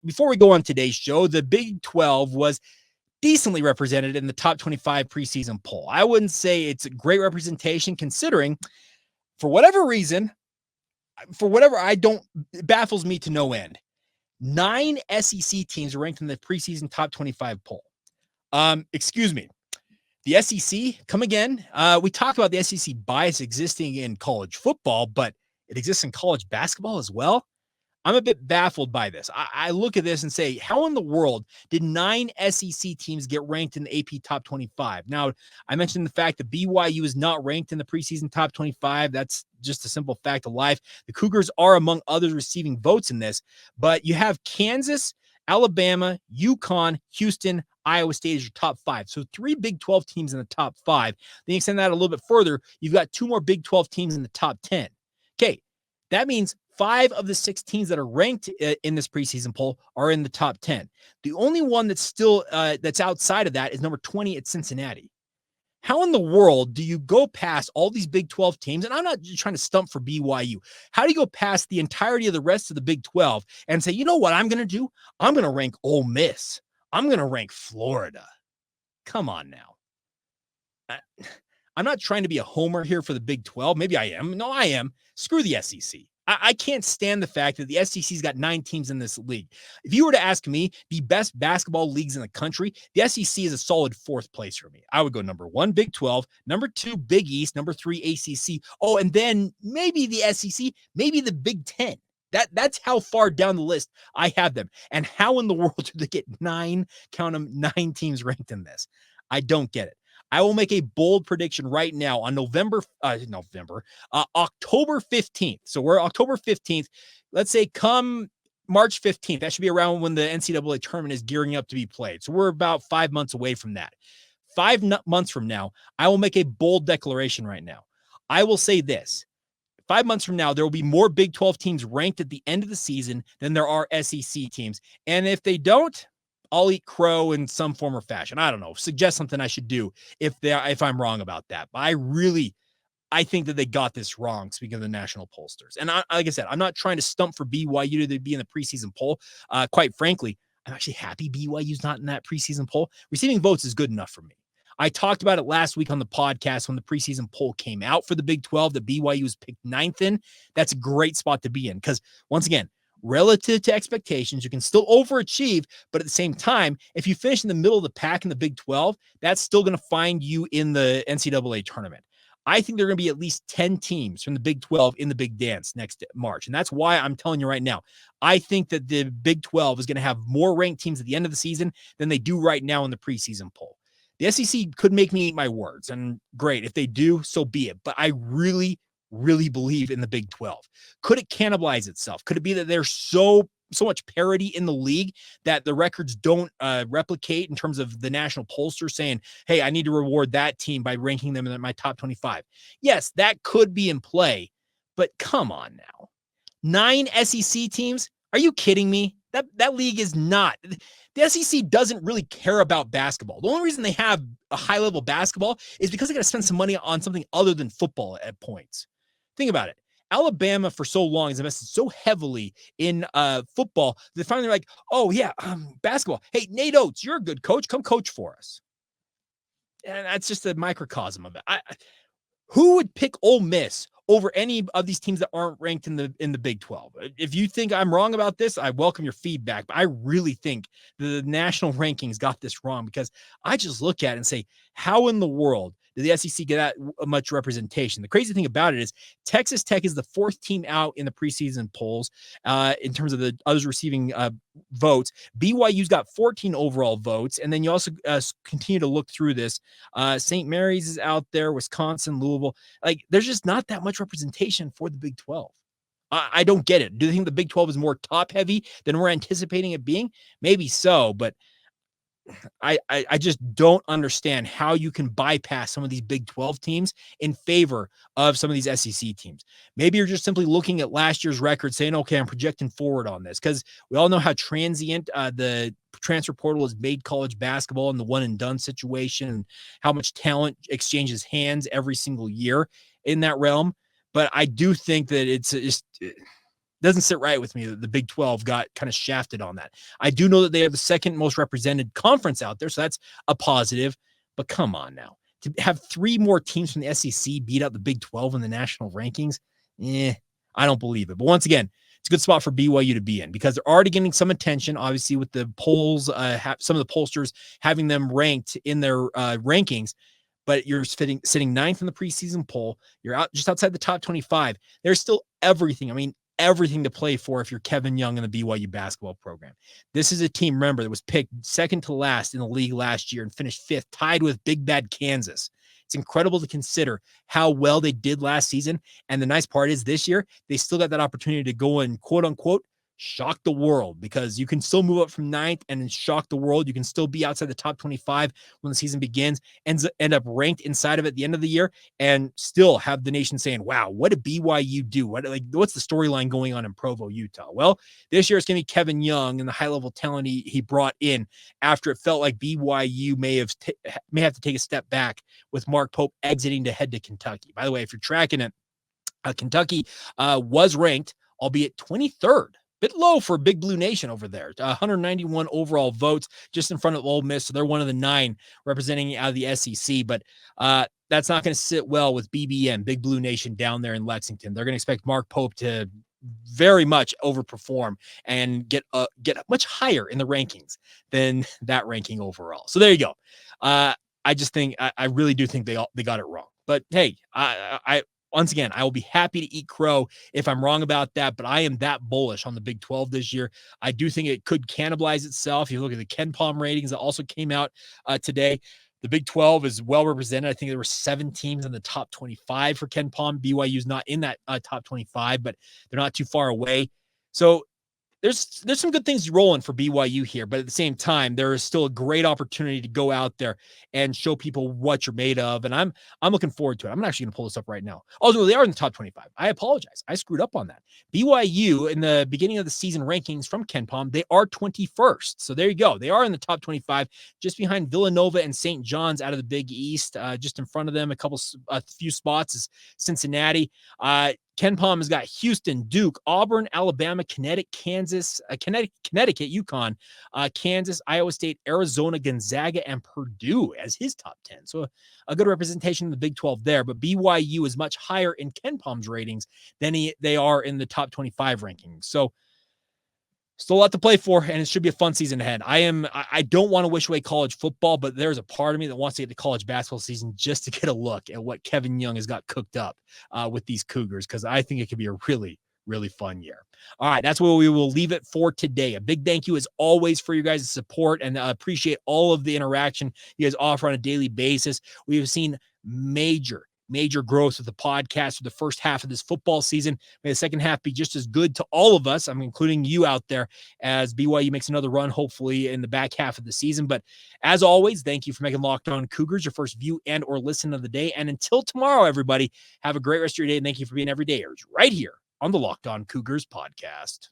before we go on today's show, the Big 12 was decently represented in the top 25 preseason poll. I wouldn't say it's a great representation considering, for whatever reason, it baffles me to no end. 9 SEC teams are ranked in the preseason top 25 poll. Excuse me. The SEC, come again. We talked about the SEC bias existing in college football, but it exists in college basketball as well. I'm a bit baffled by this. I look at this and say, how in the world did 9 SEC teams get ranked in the AP top 25? Now, I mentioned the fact that BYU is not ranked in the preseason top 25. That's just a simple fact of life. The Cougars are among others receiving votes in this, but you have Kansas, Alabama, UConn, Houston, Iowa State as your top 5. So 3 Big 12 teams in the top 5. Then you extend that a little bit further. You've got 2 more Big 12 teams in the top 10. Okay, that means 5 of the 6 teams that are ranked in this preseason poll are in the top 10. The only one that's still that's outside of that is number 20 at Cincinnati. How in the world do you go past all these Big 12 teams? And I'm not just trying to stump for BYU. How do you go past the entirety of the rest of the Big 12 and say, you know what I'm going to do? I'm going to rank Ole Miss. I'm going to rank Florida. Come on now. I'm not trying to be a homer here for the Big 12. Maybe I am. No, I am. Screw the SEC. I can't stand the fact that the SEC's got 9 teams in this league. If you were to ask me the best basketball leagues in the country, the SEC is a solid 4th place for me. I would go number 1, Big 12, number 2, Big East, number 3, ACC. Oh, and then maybe the SEC, maybe the Big 10. That's how far down the list I have them. And how in the world do they get 9 teams ranked in this? I don't get it. I will make a bold prediction right now on October 15th. So we're October 15th. Let's say come March 15th. That should be around when the NCAA tournament is gearing up to be played. So we're about 5 months away from that. 5 months from now, I will make a bold declaration right now. I will say this. 5 months from now, there will be more Big 12 teams ranked at the end of the season than there are SEC teams. And if they don't, I'll eat crow in some form or fashion. I don't know. Suggest something I should do if I'm wrong about that. But I think that they got this wrong, speaking of the national pollsters. And like I said, I'm not trying to stump for BYU to be in the preseason poll. Quite frankly, I'm actually happy BYU's not in that preseason poll. Receiving votes is good enough for me. I talked about it last week on the podcast when the preseason poll came out for the Big 12 that BYU was picked 9th in. That's a great spot to be in because, once again, relative to expectations, you can still overachieve, but at the same time, if you finish in the middle of the pack in the Big 12, that's still going to find you in the NCAA tournament. I think there are going to be at least 10 teams from the Big 12 in the Big Dance next March. And that's why I'm telling you right now, I think that the Big 12 is going to have more ranked teams at the end of the season than they do right now in the preseason poll. The SEC could make me eat my words, and great. If they do, so be it. But I really believe in the Big 12. Could it cannibalize itself? Could it be that there's so much parity in the league that the records don't replicate in terms of the national pollster saying, hey, I need to reward that team by ranking them in my top 25? Yes, that could be in play, but come on now. 9 SEC teams? Are you kidding me? That league is not. The SEC doesn't really care about basketball. The only reason they have a high-level basketball is because they got to spend some money on something other than football at points. Think about it. Alabama for so long has invested so heavily in football that finally they're like, oh, yeah, basketball. Hey, Nate Oates, you're a good coach. Come coach for us. And that's just a microcosm of it. Who would pick Ole Miss over any of these teams that aren't ranked in the Big 12? If you think I'm wrong about this, I welcome your feedback. But I really think the national rankings got this wrong because I just look at it and say, how in the world did the SEC get that much representation? The crazy thing about it is Texas Tech is the 4th team out in the preseason polls in terms of the others receiving votes. BYU's got 14 overall votes. And then you also continue to look through this. St. Mary's is out there, Wisconsin, Louisville. Like, there's just not that much representation for the Big 12. I don't get it. Do you think the Big 12 is more top heavy than we're anticipating it being? Maybe so, but I just don't understand how you can bypass some of these Big 12 teams in favor of some of these SEC teams. Maybe you're just simply looking at last year's record saying, okay, I'm projecting forward on this because we all know how transient the transfer portal has made college basketball and the one and done situation and how much talent exchanges hands every single year in that realm. But I do think that it's just doesn't sit right with me that the Big 12 got kind of shafted on that. I do know that they have the second most represented conference out there, so that's a positive. But come on now, to have 3 more teams from the SEC beat out the Big 12 in the national rankings, I don't believe it. But once again, it's a good spot for BYU to be in because they're already getting some attention, obviously, with the polls, some of the pollsters having them ranked in their rankings. But you're sitting ninth in the preseason poll. You're out just outside the top 25. There's still everything. I mean, everything to play for if you're Kevin Young in the BYU basketball program. This is a team, remember, that was picked second to last in the league last year and finished 5th, tied with Big Bad Kansas. It's incredible to consider how well they did last season. And the nice part is this year, they still got that opportunity to go and quote unquote shock the world, because you can still move up from 9th and shock the world. You can still be outside the top 25 when the season begins, and end up ranked inside of it at the end of the year, and still have the nation saying, wow, what did BYU do? What's the storyline going on in Provo, Utah? Well, this year it's going to be Kevin Young and the high level talent he brought in after it felt like BYU may have to take a step back with Mark Pope exiting to head to Kentucky. By the way, if you're tracking it, Kentucky was ranked, albeit 23rd. Bit low for Big Blue Nation over there. 191 overall votes, just in front of Ole Miss. So they're one of the 9 representing out of the SEC. But that's not going to sit well with BBN, Big Blue Nation, down there in Lexington. They're going to expect Mark Pope to very much overperform and get much higher in the rankings than that ranking overall. So there you go. I just think I really do think they got it wrong. But hey, once again, I will be happy to eat crow if I'm wrong about that, but I am that bullish on the Big 12 this year. I do think it could cannibalize itself. You look at the Ken Pom ratings that also came out today. The Big 12 is well represented. I think there were 7 teams in the top 25 for Ken Pom. BYU's not in that top 25, but they're not too far away. So there's some good things rolling for BYU here, but at the same time, there is still a great opportunity to go out there and show people what you're made of. And I'm looking forward to it. I'm actually going to pull this up right now. Although they are in the top 25. I apologize. I screwed up on that. BYU in the beginning of the season rankings from Ken Pom, they are 21st. So there you go. They are in the top 25, just behind Villanova and St. John's out of the Big East. Just in front of them, a few spots is Cincinnati. Ken Pom has got Houston, Duke, Auburn, Alabama, Connecticut, Kansas, Connecticut, UConn, Kansas, Iowa State, Arizona, Gonzaga, and Purdue as his top 10. So a good representation in the Big 12 there. But BYU is much higher in Ken Pom's ratings than they are in the top 25 rankings. So still a lot to play for, and it should be a fun season ahead. I don't want to wish away college football, but there's a part of me that wants to get to college basketball season just to get a look at what Kevin Young has got cooked up with these Cougars, because I think it could be a really, really fun year. All right, that's where we will leave it for today. A big thank you, as always, for you guys' support, and appreciate all of the interaction you guys offer on a daily basis. We have seen major growth with the podcast for the first half of this football season. May the second half be just as good to all of us, I'm including you out there, as BYU makes another run, hopefully, in the back half of the season. But as always, thank you for making Locked On Cougars your first view and or listen of the day. And until tomorrow, everybody, have a great rest of your day, and thank you for being everydayers right here on the Locked On Cougars podcast.